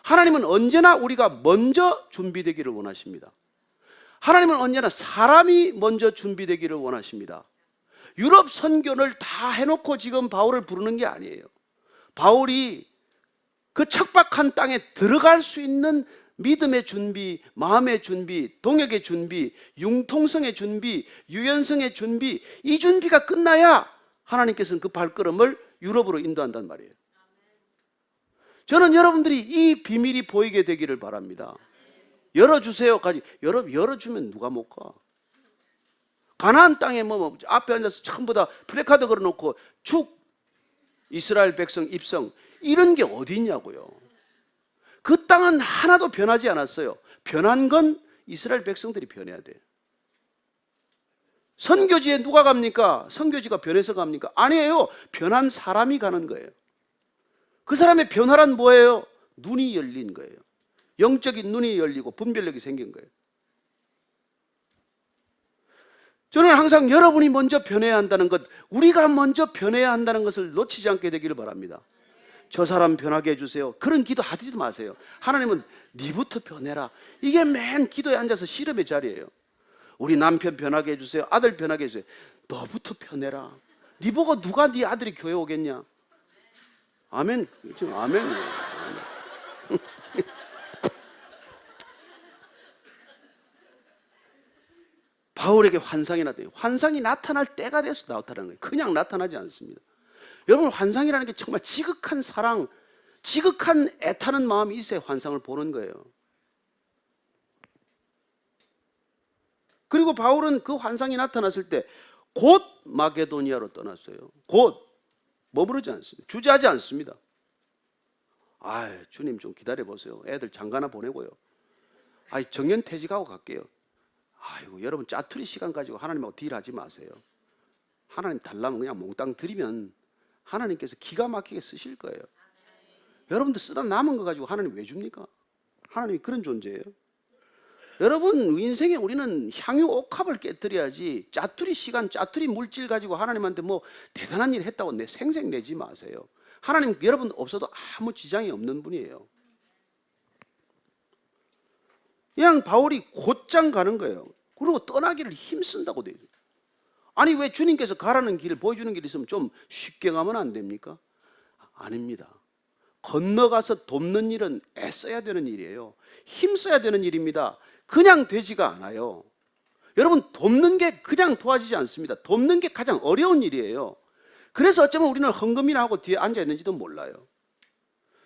하나님은 언제나 우리가 먼저 준비되기를 원하십니다. 하나님은 언제나 사람이 먼저 준비되기를 원하십니다. 유럽 선교를 다 해놓고 지금 바울을 부르는 게 아니에요. 바울이 그 척박한 땅에 들어갈 수 있는 믿음의 준비, 마음의 준비, 동역의 준비, 융통성의 준비, 유연성의 준비, 이 준비가 끝나야 하나님께서는 그 발걸음을 유럽으로 인도한단 말이에요. 저는 여러분들이 이 비밀이 보이게 되기를 바랍니다. 열어주세요. 열어주면 누가 못 가? 가나안 땅에 앞에 앉아서 전부 다 플래카드 걸어놓고 축 이스라엘 백성 입성 이런 게 어디 있냐고요. 그 땅은 하나도 변하지 않았어요. 변한 건 이스라엘 백성들이 변해야 돼요. 선교지에 누가 갑니까? 선교지가 변해서 갑니까? 아니에요. 변한 사람이 가는 거예요. 그 사람의 변화란 뭐예요? 눈이 열린 거예요. 영적인 눈이 열리고 분별력이 생긴 거예요. 저는 항상 여러분이 먼저 변해야 한다는 것, 우리가 먼저 변해야 한다는 것을 놓치지 않게 되기를 바랍니다. 저 사람 변하게 해주세요. 그런 기도 하지도 마세요. 하나님은 네부터 변해라. 이게 맨 기도에 앉아서 씨름의 자리예요. 우리 남편 변하게 해주세요. 아들 변하게 해주세요. 너부터 변해라. 네 보고 누가 네 아들이 교회 오겠냐? 아멘. 지금 아멘이에요. 아멘. 바울에게 환상이 나타나요. 환상이 나타날 때가 돼서 나타나는 거예요. 그냥 나타나지 않습니다. 여러분, 환상이라는 게 정말 지극한 사랑, 지극한 애타는 마음이 있어야 환상을 보는 거예요. 그리고 바울은 그 환상이 나타났을 때 곧 마게도니아로 떠났어요. 곧 머무르지 않습니다. 주저하지 않습니다. 아, 주님 좀 기다려 보세요. 애들 장가나 보내고요. 아, 정년 퇴직하고 갈게요. 아이고, 여러분 짜투리 시간 가지고 하나님하고 딜하지 마세요. 하나님 달라면 그냥 몽땅 드리면 하나님께서 기가 막히게 쓰실 거예요. 여러분들 쓰다 남은 거 가지고 하나님 왜 줍니까? 하나님이 그런 존재예요. 여러분, 인생에 우리는 향유 옥합을 깨뜨려야지 짜투리 시간, 짜투리 물질 가지고 하나님한테 뭐 대단한 일 했다고 생색 내지 마세요. 하나님 여러분 없어도 아무 지장이 없는 분이에요. 그냥 바울이 곧장 가는 거예요. 그리고 떠나기를 힘쓴다고 돼요. 아니, 왜 주님께서 가라는 길을 보여주는 길이 있으면 좀 쉽게 가면 안 됩니까? 아닙니다. 건너가서 돕는 일은 애써야 되는 일이에요. 힘써야 되는 일입니다. 그냥 되지가 않아요. 여러분, 돕는 게 그냥 도와지지 않습니다. 돕는 게 가장 어려운 일이에요. 그래서 어쩌면 우리는 헌금이나 하고 뒤에 앉아 있는지도 몰라요.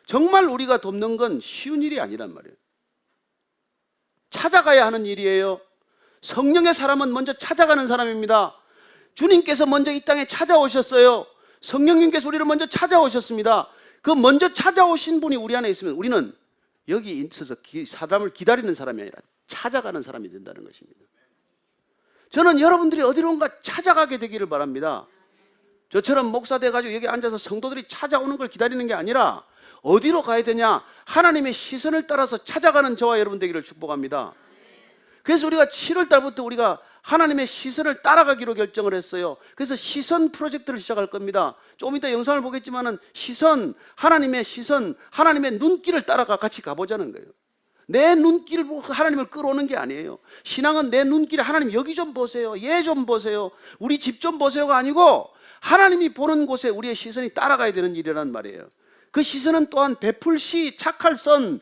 정말 우리가 돕는 건 쉬운 일이 아니란 말이에요. 찾아가야 하는 일이에요. 성령의 사람은 먼저 찾아가는 사람입니다. 주님께서 먼저 이 땅에 찾아오셨어요. 성령님께서 우리를 먼저 찾아오셨습니다. 그 먼저 찾아오신 분이 우리 안에 있으면 우리는 여기 있어서 사람을 기다리는 사람이 아니라 찾아가는 사람이 된다는 것입니다. 저는 여러분들이 어디론가 찾아가게 되기를 바랍니다. 저처럼 목사 돼가지고 여기 앉아서 성도들이 찾아오는 걸 기다리는 게 아니라 어디로 가야 되냐? 하나님의 시선을 따라서 찾아가는 저와 여러분 되기를 축복합니다. 그래서 우리가 7월 달부터 우리가 하나님의 시선을 따라가기로 결정을 했어요. 그래서 시선 프로젝트를 시작할 겁니다. 조금 이따 영상을 보겠지만은 하나님의 시선, 하나님의 눈길을 따라가 같이 가보자는 거예요. 내 눈길을 보고 하나님을 끌어오는 게 아니에요. 신앙은 내 눈길에 하나님 여기 좀 보세요, 얘 좀 보세요, 우리 집 좀 보세요가 아니고 하나님이 보는 곳에 우리의 시선이 따라가야 되는 일이란 말이에요. 그 시선은 또한 베풀시, 착할 선,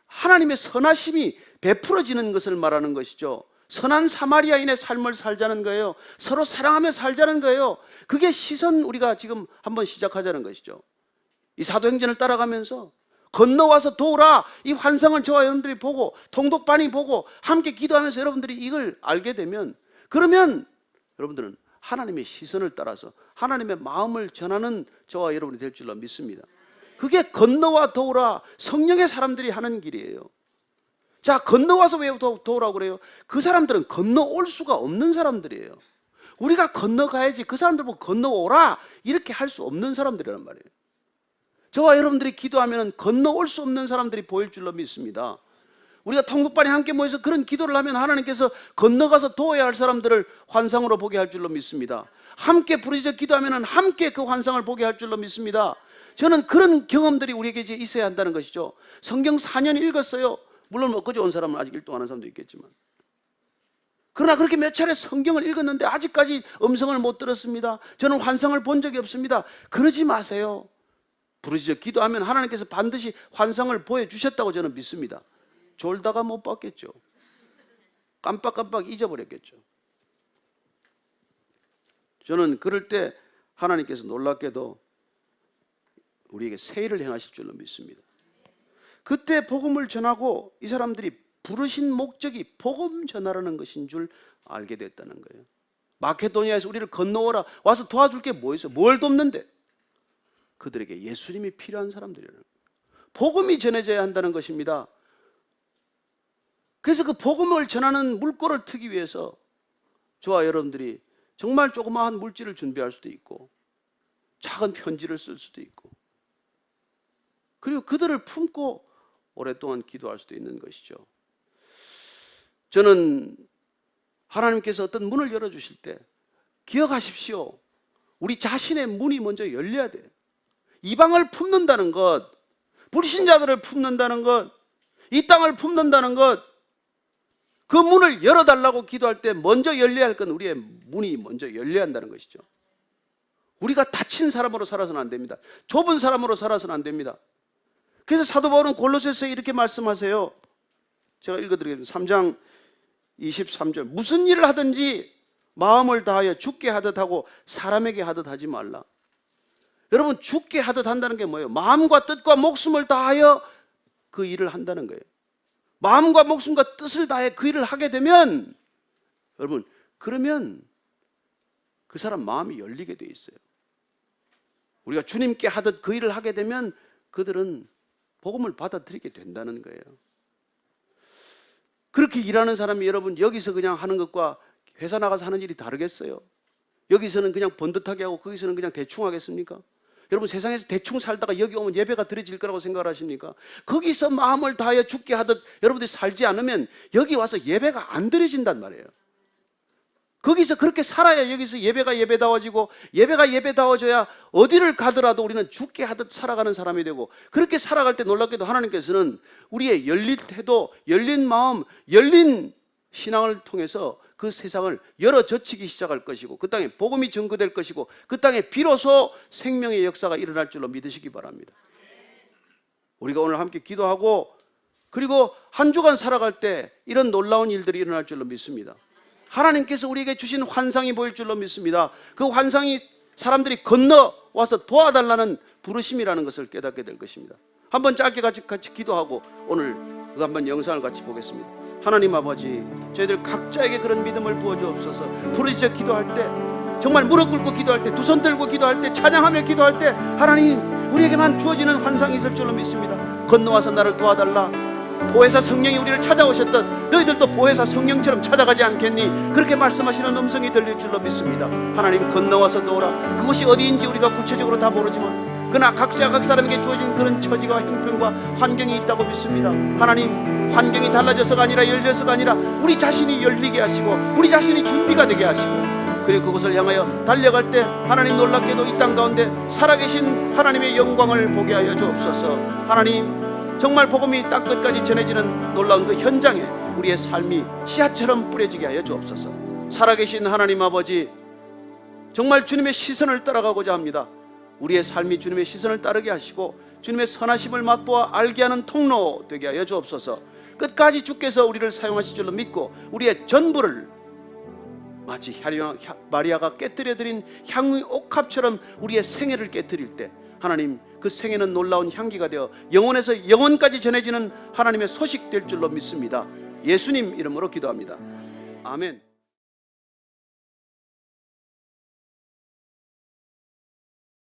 하나님의 선하심이 베풀어지는 것을 말하는 것이죠. 선한 사마리아인의 삶을 살자는 거예요. 서로 사랑하며 살자는 거예요. 그게 시선, 우리가 지금 한번 시작하자는 것이죠. 이 사도행전을 따라가면서 건너와서 도우라, 이 환상을 저와 여러분들이 보고 통독반이 보고 함께 기도하면서 여러분들이 이걸 알게 되면, 그러면 여러분들은 하나님의 시선을 따라서 하나님의 마음을 전하는 저와 여러분이 될 줄로 믿습니다. 그게 건너와 도우라, 성령의 사람들이 하는 길이에요. 자, 건너와서 왜 도우라고 그래요? 그 사람들은 건너올 수가 없는 사람들이에요. 우리가 건너가야지 그 사람들 보고 건너오라 이렇게 할 수 없는 사람들이란 말이에요. 저와 여러분들이 기도하면 건너올 수 없는 사람들이 보일 줄로 믿습니다. 우리가 통독반에 함께 모여서 그런 기도를 하면 하나님께서 건너가서 도와야 할 사람들을 환상으로 보게 할 줄로 믿습니다. 함께 부르짖어 기도하면 함께 그 환상을 보게 할 줄로 믿습니다. 저는 그런 경험들이 우리에게 이제 있어야 한다는 것이죠. 성경 4년 읽었어요. 물론 엊그제 온 사람은 아직 일동 안 한 사람도 있겠지만, 그러나 그렇게 몇 차례 성경을 읽었는데 아직까지 음성을 못 들었습니다. 저는 환상을 본 적이 없습니다. 그러지 마세요. 부르짖어 기도하면 하나님께서 반드시 환상을 보여주셨다고 저는 믿습니다. 졸다가 못 봤겠죠. 깜빡깜빡 잊어버렸겠죠. 저는 그럴 때 하나님께서 놀랍게도 우리에게 세일을 행하실 줄로 믿습니다. 그때 복음을 전하고 이 사람들이 부르신 목적이 복음 전하라는 것인 줄 알게 됐다는 거예요. 마케도니아에서 우리를 건너오라, 와서 도와줄 게 뭐 있어요? 뭘 돕는데? 그들에게 예수님이 필요한 사람들이라는 거예요. 복음이 전해져야 한다는 것입니다. 그래서 그 복음을 전하는 물꼬를 트기 위해서 저와 여러분들이 정말 조그마한 물질을 준비할 수도 있고 작은 편지를 쓸 수도 있고, 그리고 그들을 품고 오랫동안 기도할 수도 있는 것이죠. 저는 하나님께서 어떤 문을 열어주실 때 기억하십시오. 우리 자신의 문이 먼저 열려야 돼요. 이방을 품는다는 것, 불신자들을 품는다는 것, 이 땅을 품는다는 것, 그 문을 열어달라고 기도할 때 먼저 열려야 할 건 우리의 문이 먼저 열려야 한다는 것이죠. 우리가 닫힌 사람으로 살아서는 안 됩니다. 좁은 사람으로 살아서는 안 됩니다. 그래서 사도 바울은 골로새서에 이렇게 말씀하세요. 제가 읽어드리겠습니다. 3장 23절. 무슨 일을 하든지 마음을 다하여 죽게 하듯 하고 사람에게 하듯 하지 말라. 여러분, 죽게 하듯 한다는 게 뭐예요? 마음과 뜻과 목숨을 다하여 그 일을 한다는 거예요. 마음과 목숨과 뜻을 다해 그 일을 하게 되면 여러분, 그러면 그 사람 마음이 열리게 돼 있어요. 우리가 주님께 하듯 그 일을 하게 되면 그들은 복음을 받아들이게 된다는 거예요. 그렇게 일하는 사람이 여러분 여기서 그냥 하는 것과 회사 나가서 하는 일이 다르겠어요? 여기서는 그냥 번듯하게 하고 거기서는 그냥 대충 하겠습니까? 여러분, 세상에서 대충 살다가 여기 오면 예배가 드려질 거라고 생각을 하십니까? 거기서 마음을 다하여 죽게 하듯 여러분들이 살지 않으면 여기 와서 예배가 안 드려진단 말이에요. 거기서 그렇게 살아야 여기서 예배가 예배다워지고, 예배가 예배다워져야 어디를 가더라도 우리는 죽게 하듯 살아가는 사람이 되고, 그렇게 살아갈 때 놀랍게도 하나님께서는 우리의 열린 태도, 열린 마음, 열린 신앙을 통해서 그 세상을 열어젖히기 시작할 것이고, 그 땅에 복음이 증거될 것이고, 그 땅에 비로소 생명의 역사가 일어날 줄로 믿으시기 바랍니다. 우리가 오늘 함께 기도하고 그리고 한 주간 살아갈 때 이런 놀라운 일들이 일어날 줄로 믿습니다. 하나님께서 우리에게 주신 환상이 보일 줄로 믿습니다. 그 환상이 사람들이 건너와서 도와달라는 부르심이라는 것을 깨닫게 될 것입니다. 한번 짧게 같이 기도하고 오늘 그 한번 영상을 같이 보겠습니다. 하나님 아버지, 저희들 각자에게 그런 믿음을 부어주옵소서. 부르짖어 기도할 때, 정말 무릎 꿇고 기도할 때, 두 손 들고 기도할 때, 찬양하며 기도할 때 하나님 우리에게만 주어지는 환상이 있을 줄로 믿습니다. 건너와서 나를 도와달라. 보혜사 성령이 우리를 찾아오셨던 너희들도 보혜사 성령처럼 찾아가지 않겠니? 그렇게 말씀하시는 음성이 들릴 줄로 믿습니다. 하나님 건너와서 도우라. 그것이 어디인지 우리가 구체적으로 다 모르지만 그러나 각자 각 사람에게 주어진 그런 처지와 형편과 환경이 있다고 믿습니다. 하나님, 환경이 달라져서가 아니라 열려서가 아니라 우리 자신이 열리게 하시고 우리 자신이 준비가 되게 하시고, 그리고 그것을 향하여 달려갈 때 하나님 놀랍게도 이 땅 가운데 살아계신 하나님의 영광을 보게 하여 주옵소서. 하나님, 정말 복음이 땅끝까지 전해지는 놀라운 그 현장에 우리의 삶이 씨앗처럼 뿌려지게 하여 주옵소서. 살아계신 하나님 아버지, 정말 주님의 시선을 따라가고자 합니다. 우리의 삶이 주님의 시선을 따르게 하시고 주님의 선하심을 맛보아 알게 하는 통로 되게 하여 주옵소서. 끝까지 주께서 우리를 사용하실 줄로 믿고 우리의 전부를 마치 마리아가 깨뜨려드린 향의 옥합처럼 우리의 생애를 깨뜨릴 때 하나님, 그 생애는 놀라운 향기가 되어 영혼에서 영혼까지 전해지는 하나님의 소식 될 줄로 믿습니다. 예수님 이름으로 기도합니다. 아멘.